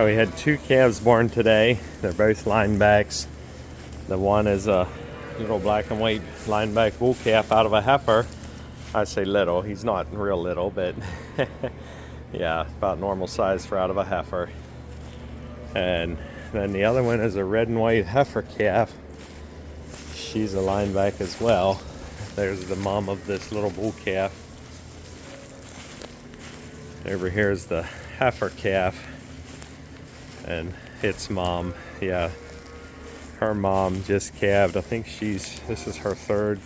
Yeah, we had 2 calves born today. They're both linebacks. The one is a little black and white lineback bull calf out of a heifer. I say little, he's not real little, but yeah, about normal size for out of a heifer. And then the other one is a red and white heifer calf. She's a lineback as well. There's the mom of this little bull calf. Over here is the heifer calf and its mom. Yeah, her mom just calved. I think this is her third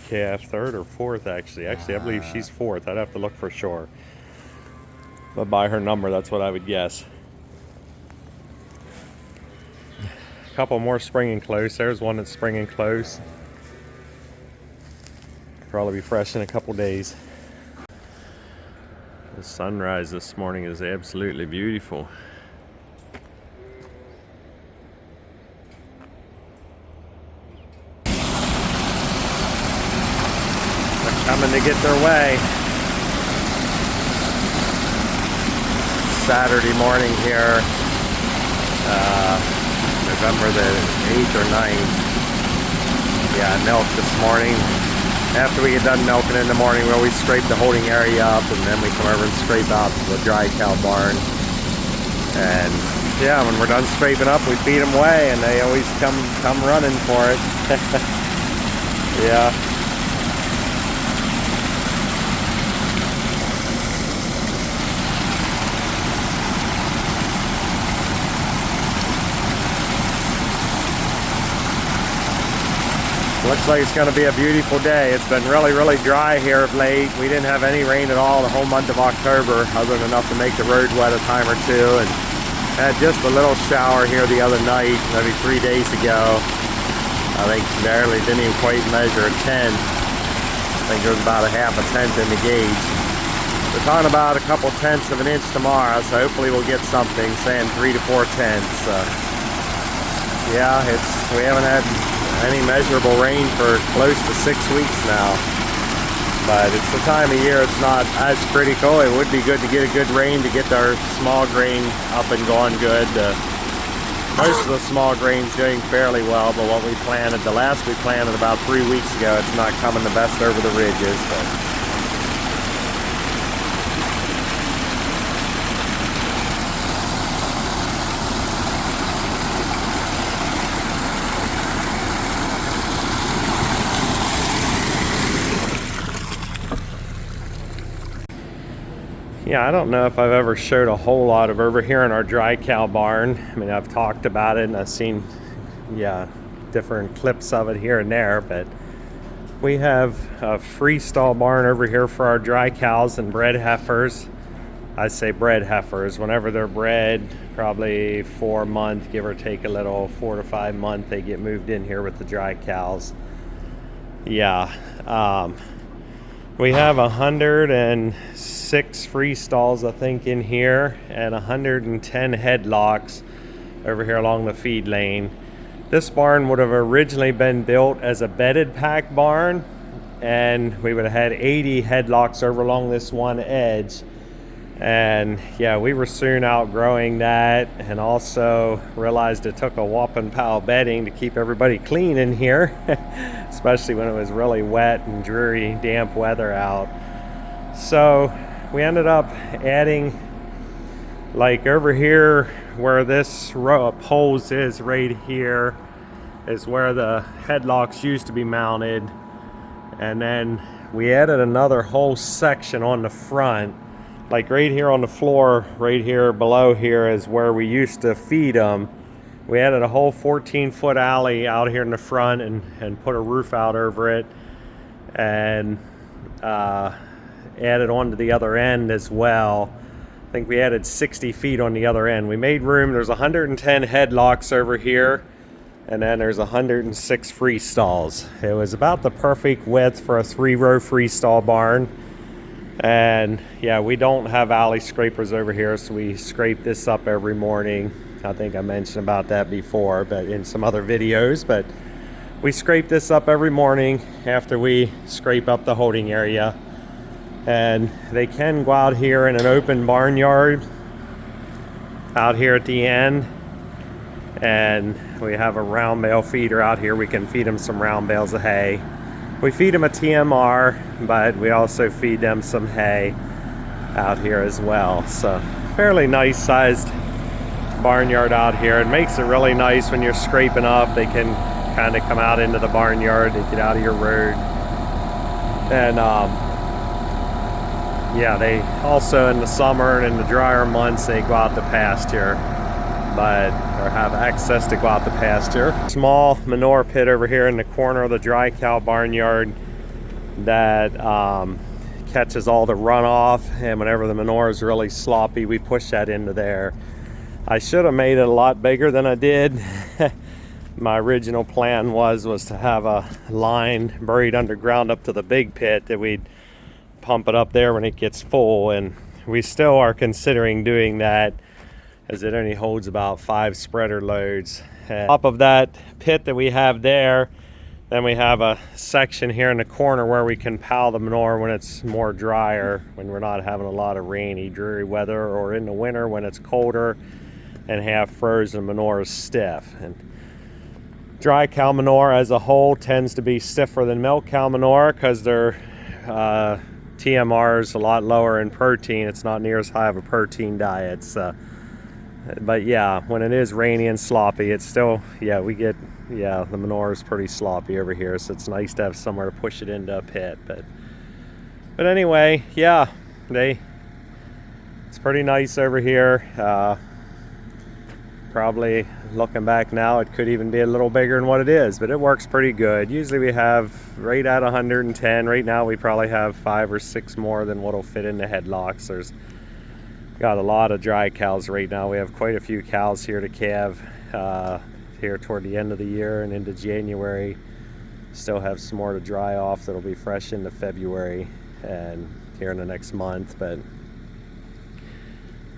or fourth actually. Actually, I believe she's fourth. I'd have to look for sure. But by her number, that's what I would guess. A couple more springing close. There's one that's springing close. Probably be fresh in a couple days. The sunrise this morning is absolutely beautiful. They're coming to get their way. Saturday morning here, November the 8th or 9th. Yeah, I milked this morning. After we get done milking in the morning, we always scrape the holding area up, and then we come over and scrape out the dry cow barn. And yeah, when we're done scraping up, we feed them Whey, and they always come running for it. Yeah. Looks like it's going to be a beautiful day. It's been really, really dry here of late. We didn't have any rain at all the whole month of October, other than enough to make the road wet a time or two. And had just a little shower here the other night, maybe 3 days ago. I think barely, didn't even quite measure a tenth. I think there was about a half a tenth in the gauge. We're talking about a couple tenths of an inch tomorrow, so hopefully we'll get something, saying 3 to 4 tenths. Yeah, we haven't had any measurable rain for close to 6 weeks now, but it's the time of year it's not as critical. It would be good to get a good rain to get our small grain up and going good. Most of the small grain's doing fairly well, but what we planted, the last we planted about 3 weeks ago, it's not coming the best over the ridges. But yeah, I don't know if I've ever showed a whole lot of over here in our dry cow barn. I mean, I've talked about it and I've seen, yeah, different clips of it here and there, but we have a freestall barn over here for our dry cows and bred heifers. I say bred heifers. Whenever they're bred, probably 4 months, give or take a little, 4 to 5 months, they get moved in here with the dry cows. Yeah, we have 106 free stalls, I think, in here, and 110 headlocks over here along the feed lane. This barn would have originally been built as a bedded pack barn, and we would have had 80 headlocks over along this one edge. And yeah, we were soon outgrowing that, and also realized it took a whopping pile of bedding to keep everybody clean in here, especially when it was really wet and dreary, damp weather out. So we ended up adding, like over here where this row of poles is, right here is where the headlocks used to be mounted. And then we added another whole section on the front. Like right here on the floor, right here below here is where we used to feed them. We added a whole 14-foot alley out here in the front and put a roof out over it, and added on to the other end as well. I think we added 60 feet on the other end. We made room. There's 110 headlocks over here, and then there's 106 free stalls. It was about the perfect width for a 3-row freestall barn. And yeah, we don't have alley scrapers over here, so we scrape this up every morning. I think I mentioned about that before, but in some other videos. But we scrape this up every morning after we scrape up the holding area. And they can go out here in an open barnyard out here at the end. And we have a round bale feeder out here. We can feed them some round bales of hay. We feed them a TMR, but we also feed them some hay out here as well. So fairly nice sized barnyard out here. It makes it really nice when you're scraping up. They can kind of come out into the barnyard. They get out of your road. And yeah, they also in the summer and in the drier months, they go out to pasture, or have access to go out to pasture. Small manure pit over here in the corner of the dry cow barnyard that catches all the runoff, and whenever the manure is really sloppy, we push that into there. I should have made it a lot bigger than I did. My original plan was to have a line buried underground up to the big pit that we'd pump it up there when it gets full, and we still are considering doing that, as it only holds about 5 spreader loads. And top of that pit that we have there, then we have a section here in the corner where we can pile the manure when it's more drier, when we're not having a lot of rainy, dreary weather, or in the winter when it's colder and half frozen manure is stiff. And dry cow manure as a whole tends to be stiffer than milk cow manure because their TMR is a lot lower in protein. It's not near as high of a protein diet. So, but yeah, when it is rainy and sloppy, it's still, the manure is pretty sloppy over here, so it's nice to have somewhere to push it into a pit. But anyway, yeah, it's pretty nice over here. Probably looking back now, it could even be a little bigger than what it is, but it works pretty good. Usually we have right at 110. Right now we probably have 5 or 6 more than what'll fit in the headlocks. There's got a lot of dry cows right now. We have quite a few cows here to calve here toward the end of the year and into January. Still have some more to dry off that'll be fresh into February and here in the next month. But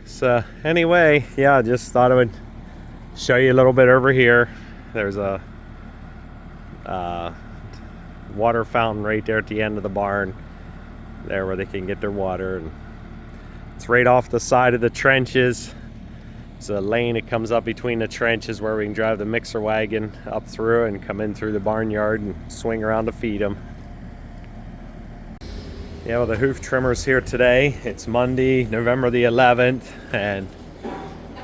so anyway, yeah, I just thought I would show you a little bit over here. There's a water fountain right there at the end of the barn there where they can get their water, and it's right off the side of the trenches. It's a lane that comes up between the trenches where we can drive the mixer wagon up through and come in through the barnyard and swing around to feed them. Yeah, well, the hoof trimmer's here today. It's Monday, November the 11th, and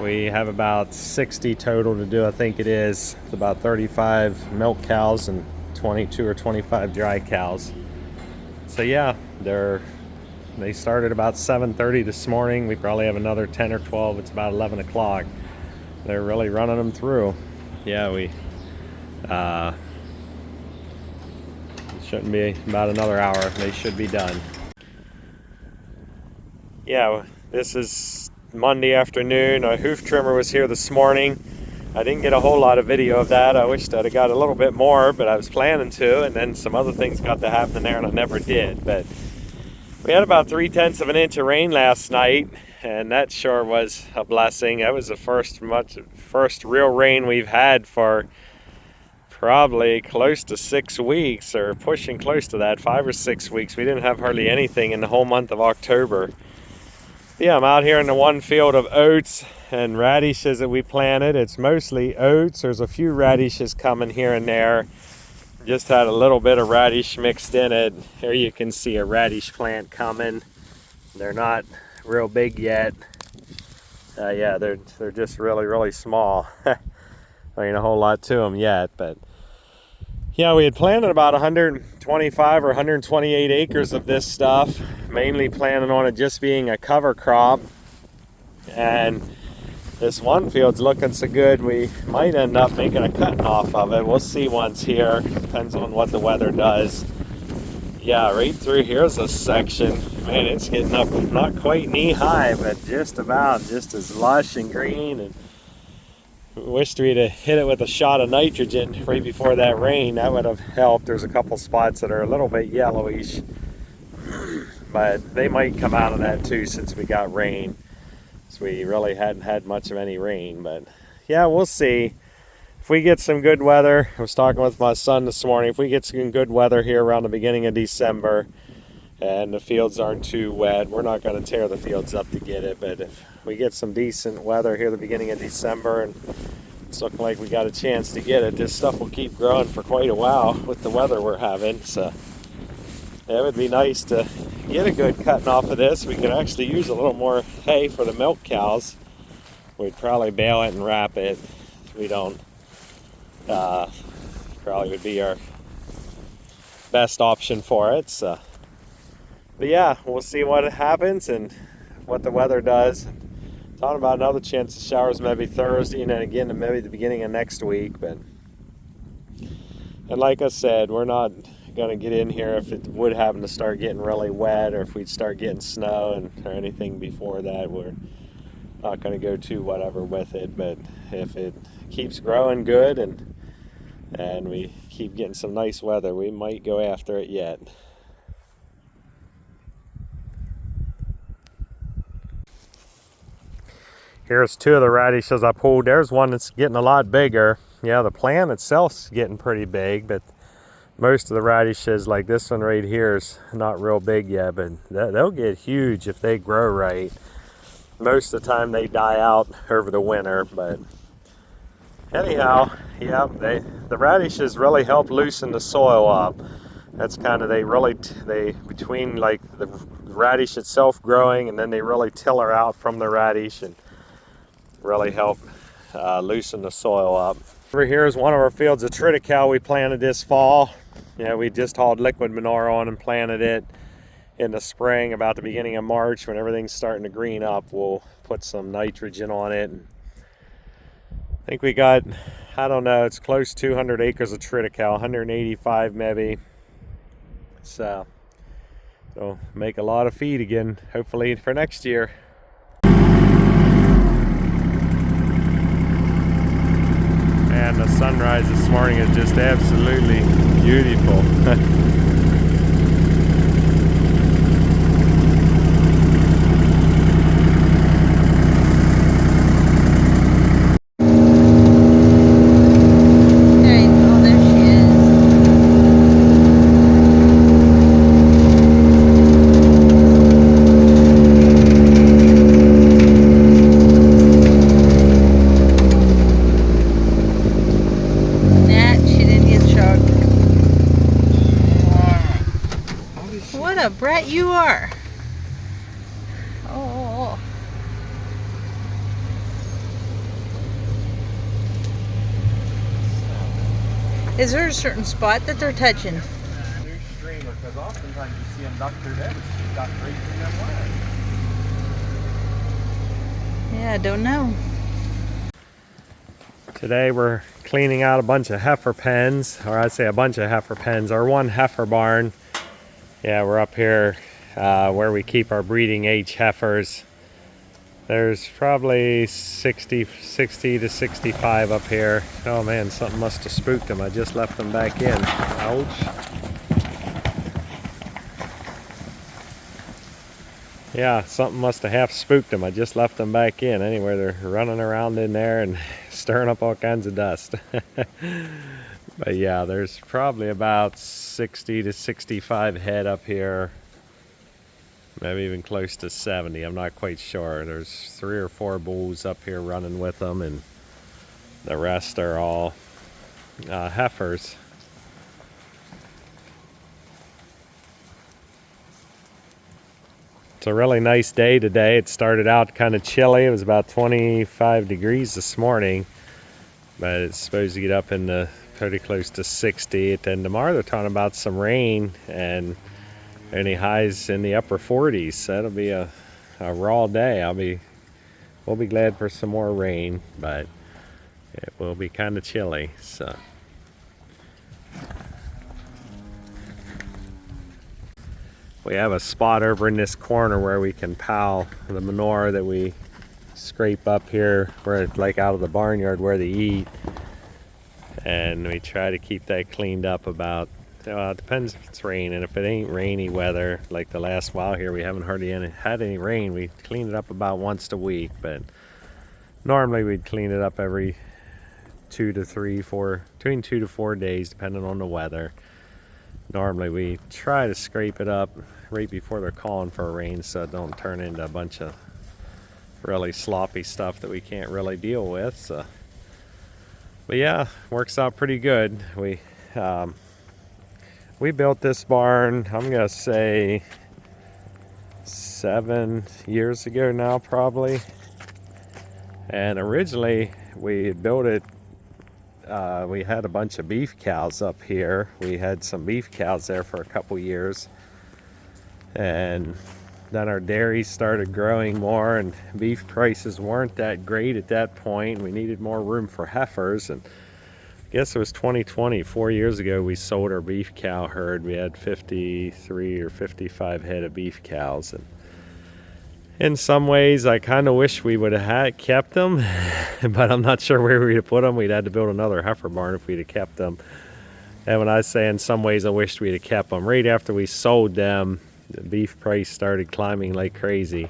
we have about 60 total to do, I think it is. It's about 35 milk cows and 22 or 25 dry cows. So yeah, they started about 7:30 this morning. We probably have another 10 or 12. It's about 11 o'clock. They're really running them through. Yeah, it shouldn't be about another hour. They should be done. Yeah, this is Monday afternoon. A hoof trimmer was here this morning. I didn't get a whole lot of video of that. I wished I'd have got a little bit more, but I was planning to, and then some other things got to happen there and I never did. But we had about 3/10 of an inch of rain last night, and that sure was a blessing. That was the first real rain we've had for probably close to 6 weeks, or pushing close to that, 5 or 6 weeks. We didn't have hardly anything in the whole month of October. Yeah, I'm out here in the one field of oats and radishes that we planted. It's mostly oats. There's a few radishes coming here and there. Just had a little bit of radish mixed in it. Here you can see a radish plant coming. They're not real big yet. Yeah, they're just really, really small. There ain't a whole lot to them yet, but yeah, we had planted about 125 or 128 acres of this stuff, mainly planning on it just being a cover crop. And this one field's looking so good, we might end up making a cutting off of it. We'll see once here. Depends on what the weather does. Yeah, right through here's a section. Man, it's getting up not quite knee high, but just as lush and green. And wished we'd have hit it with a shot of nitrogen right before that rain. That would have helped. There's a couple spots that are a little bit yellowish, but they might come out of that too since we got rain. So we really hadn't had much of any rain, but yeah, we'll see. If we get some good weather, I was talking with my son this morning, if we get some good weather here around the beginning of December and the fields aren't too wet, we're not going to tear the fields up to get it, but if we get some decent weather here at the beginning of December, and it's looking like we got a chance to get it. This stuff will keep growing for quite a while with the weather we're having, so it would be nice to get a good cutting off of this. We could actually use a little more hay for the milk cows. We'd probably bale it and wrap it. We don't, probably would be our best option for it. So, but yeah, we'll see what happens and what the weather does. Talking about another chance of showers maybe Thursday, and then again maybe the beginning of next week. But, and like I said, we're not going to get in here if it would happen to start getting really wet, or if we'd start getting snow or anything before that. We're not going to go too whatever with it. But if it keeps growing good and we keep getting some nice weather, we might go after it yet. Here's two of the radishes I pulled. There's one that's getting a lot bigger. Yeah, the plant itself's getting pretty big, but most of the radishes, like this one right here, is not real big yet, but they'll get huge if they grow right. Most of the time they die out over the winter, but anyhow, yeah, the radishes really help loosen the soil up. That's kind of, they between like the radish itself growing and then they really tiller out from the radish and really help loosen the soil up. Over here is one of our fields of triticale we planted this fall. Yeah, we just hauled liquid manure on and planted it in the spring, about the beginning of March, when everything's starting to green up. We'll put some nitrogen on it. And I think we got, I don't know, it's close to 200 acres of triticale, 185 maybe. So make a lot of feed again, hopefully for next year. And the sunrise this morning is just absolutely beautiful. Brat, you are. Oh. Is there a certain spot that they're touching? New streamer, because oftentimes you see them duck through there, but she's got right through them wires. Yeah, I don't know. Today we're cleaning out a bunch of heifer pens, or I'd say a bunch of heifer pens, or one heifer barn. Yeah, we're up here where we keep our breeding age heifers. There's probably 60 to 65 up here. Oh man, something must have spooked them. I just left them back in. Ouch. Yeah, something must have half spooked them. I just left them back in. Anyway, they're running around in there and stirring up all kinds of dust. But yeah, there's probably about 60 to 65 head up here. Maybe even close to 70. I'm not quite sure. There's 3 or 4 bulls up here running with them, and the rest are all heifers. It's a really nice day today. It started out kind of chilly. It was about 25 degrees this morning, but it's supposed to get up into pretty close to 60. And tomorrow they're talking about some rain and any highs in the upper 40s. So that'll be a raw day. We'll be glad for some more rain, but it will be kind of chilly. So we have a spot over in this corner where we can pile the manure that we scrape up here, where it's like out of the barnyard where they eat. And we try to keep that cleaned up about, it depends if it's raining. If it ain't rainy weather, like the last while here, we haven't hardly had any rain. We clean it up about once a week, but normally we'd clean it up every 2 to 4 days, depending on the weather. Normally we try to scrape it up right before they're calling for a rain, so it don't turn into a bunch of really sloppy stuff that we can't really deal with. So, but yeah, works out pretty good. We built this barn, I'm gonna say 7 years ago now, probably. And originally we built it, we had a bunch of beef cows up here. We had some beef cows there for a couple years. And then our dairy started growing more, and beef prices weren't that great at that point. We needed more room for heifers, and I guess it was 2020, 4 years ago, we sold our beef cow herd. We had 53 or 55 head of beef cows, and in some ways I kind of wish we would have kept them, but I'm not sure where we'd have put them. We'd had to build another heifer barn if we'd have kept them. And when I say in some ways I wished we'd have kept them, right after we sold them, the beef price started climbing like crazy.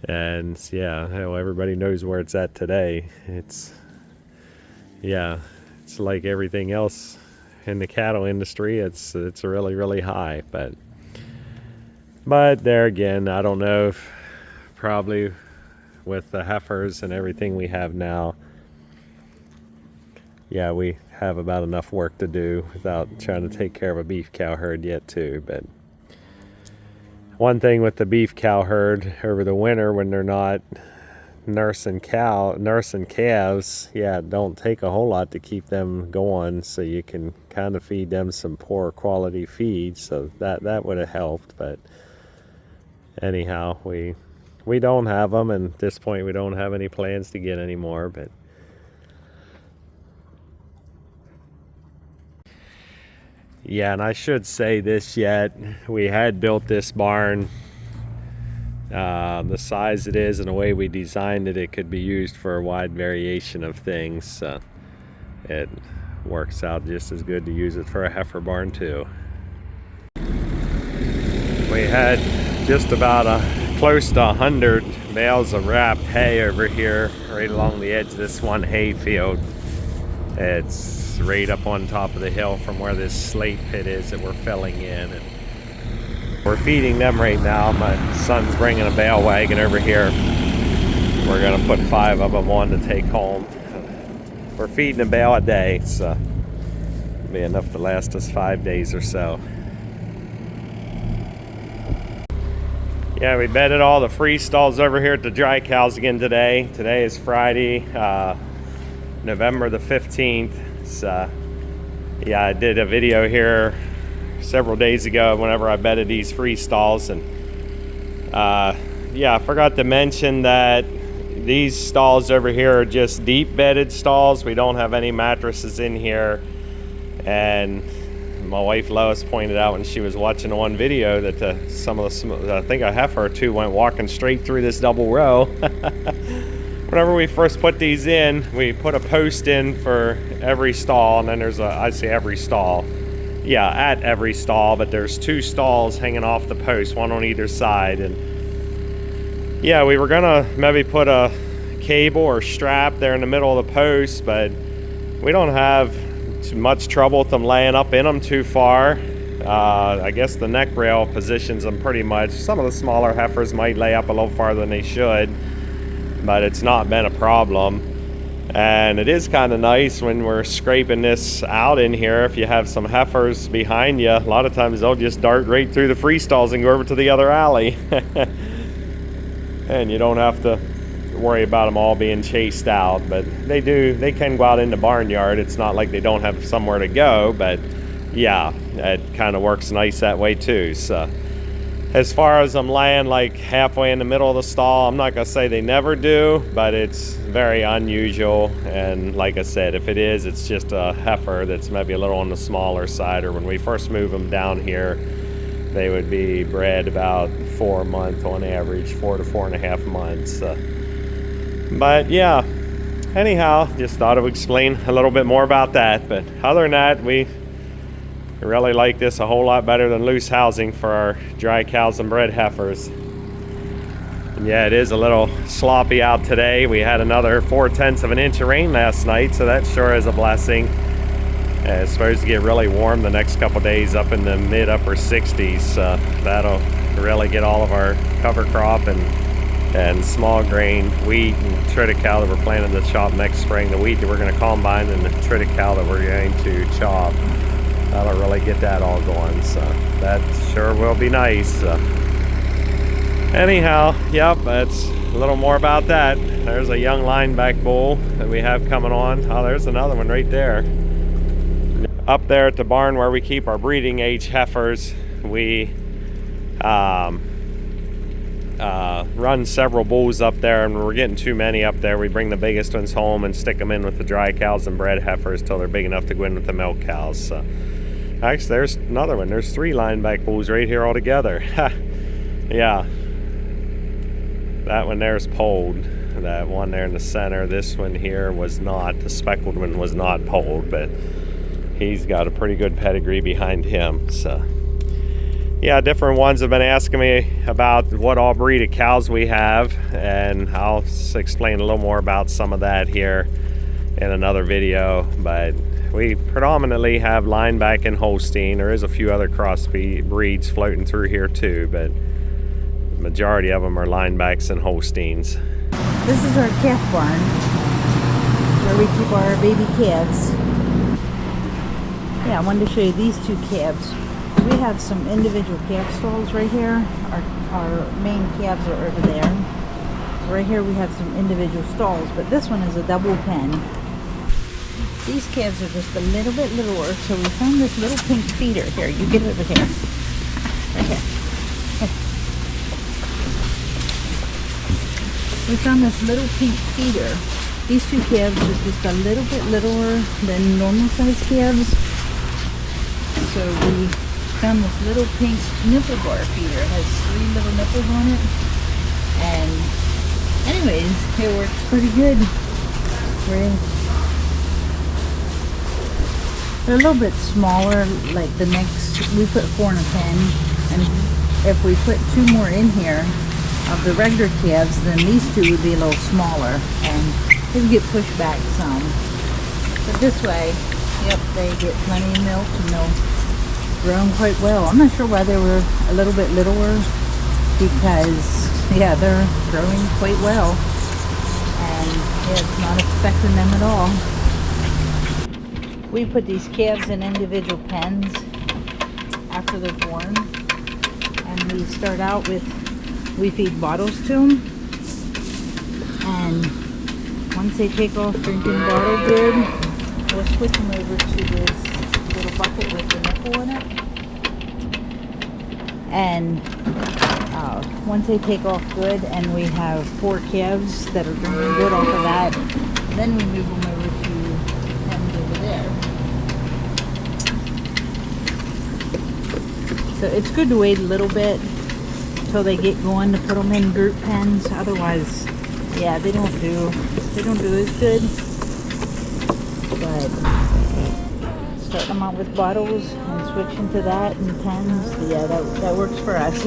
And yeah, hell, everybody knows where it's at today. It's like everything else in the cattle industry. It's really, really high. But there again, I don't know if probably with the heifers and everything we have now, yeah, we have about enough work to do without trying to take care of a beef cow herd yet too. But one thing with the beef cow herd over the winter, when they're not nursing calves, yeah, it don't take a whole lot to keep them going, so you can kind of feed them some poor quality feed, so that would have helped. But anyhow, we don't have them, and at this point we don't have any plans to get any more. But yeah, and I should say this yet, we had built this barn the size it is and the way we designed it, it could be used for a wide variation of things. So it works out just as good to use it for a heifer barn too. We had just about close to 100 bales of wrapped hay over here right along the edge of this one hay field. It's right up on top of the hill from where this slate pit is that we're filling in, and we're feeding them right now. My son's bringing a bale wagon over here. We're gonna put 5 of them on to take home. We're feeding a bale a day, so it'll be enough to last us 5 days or so. Yeah, we bedded all the free stalls over here at the dry cows again today. Today is Friday, November the 15th. So yeah, I did a video here several days ago whenever I bedded these free stalls, and yeah, I forgot to mention that these stalls over here are just deep bedded stalls. We don't have any mattresses in here, and my wife Lois pointed out when she was watching one video that I think a heifer or two went walking straight through this double row. Whenever we first put these in, we put a post in for every stall, and then there's I say every stall. Yeah, at every stall, but there's 2 stalls hanging off the post, one on either side. And yeah, we were gonna maybe put a cable or strap there in the middle of the post, but we don't have too much trouble with them laying up in them too far. I guess the neck rail positions them pretty much. Some of the smaller heifers might lay up a little farther than they should, but it's not been a problem. And it is kind of nice when we're scraping this out in here. If you have some heifers behind you, a lot of times they'll just dart right through the free stalls and go over to the other alley. And you don't have to worry about them all being chased out. But they can go out in the barnyard. It's not like they don't have somewhere to go, but yeah, it kind of works nice that way too. So as far as them laying like halfway in the middle of the stall, I'm not gonna say they never do, but it's very unusual. And like I said, if it is, it's just a heifer that's maybe a little on the smaller side, or when we first move them down here, they would be bred about 4 months on average, 4 to 4.5 months. But yeah, anyhow, just thought I would explain a little bit more about that. But other than that, we really like this a whole lot better than loose housing for our dry cows and bred heifers. And yeah, it is a little sloppy out today. We had another 4/10 of an inch of rain last night, so that sure is a blessing. It's supposed to get really warm the next couple days, up in the mid-upper 60s. That'll really get all of our cover crop and and small grain wheat and triticale that we're planning to chop next spring. The wheat that we're going to combine and the triticale that we're going to chop. That'll really get that all going, so that sure will be nice. Anyhow, yep, that's a little more about that. There's a young lineback bull that we have coming on. Oh, there's another one right there. Up there at the barn where we keep our breeding age heifers, we run several bulls up there, and when we're getting too many up there, we bring the biggest ones home and stick them in with the dry cows and bred heifers till they're big enough to go in with the milk cows. So, actually, there's another one. There's 3 lineback bulls right here all together. Yeah. That one there's polled. That one there in the center. This one here was not. The speckled one was not polled, but he's got a pretty good pedigree behind him. So, yeah, different ones have been asking me about what all breed of cows we have, and I'll explain a little more about some of that here in another video. But we predominantly have lineback and Holstein. There is a few other cross breeds floating through here too, but the majority of them are linebacks and Holsteins. This is our calf barn where we keep our baby calves. Yeah, I wanted to show you these 2 calves. We have some individual calf stalls right here. Our main calves are over there. Right here we have some individual stalls, but this one is a double pen. These calves are just a little bit littler, so we found this little pink feeder. Here, you get over here. Right here. We found this little pink feeder. These 2 calves are just a little bit littler than normal sized calves. So we found this little pink nipple bar feeder. It has 3 little nipples on it. And anyways, it works pretty good. They're a little bit smaller, like the next, we put 4 in a pen. And if we put 2 more in here of the regular calves, then these 2 would be a little smaller. And they get pushed back some. But this way, yep, they get plenty of milk and they'll grown quite well. I'm not sure why they were a little bit littler, because yeah, they're growing quite well, and yeah, it's not affecting them at all. We put these calves in individual pens after they're born, and we start out with, we feed bottles to them, and once they take off drinking bottle good, we'll switch them over to this little bucket with the nipple in it. And once they take off good, and we have 4 calves that are drinking good off of that, then we move them over to pens over there. So it's good to wait a little bit until they get going to put them in group pens. Otherwise, yeah, they don't do as good. But starting them out with bottles and switching to that and pens, yeah, that works for us.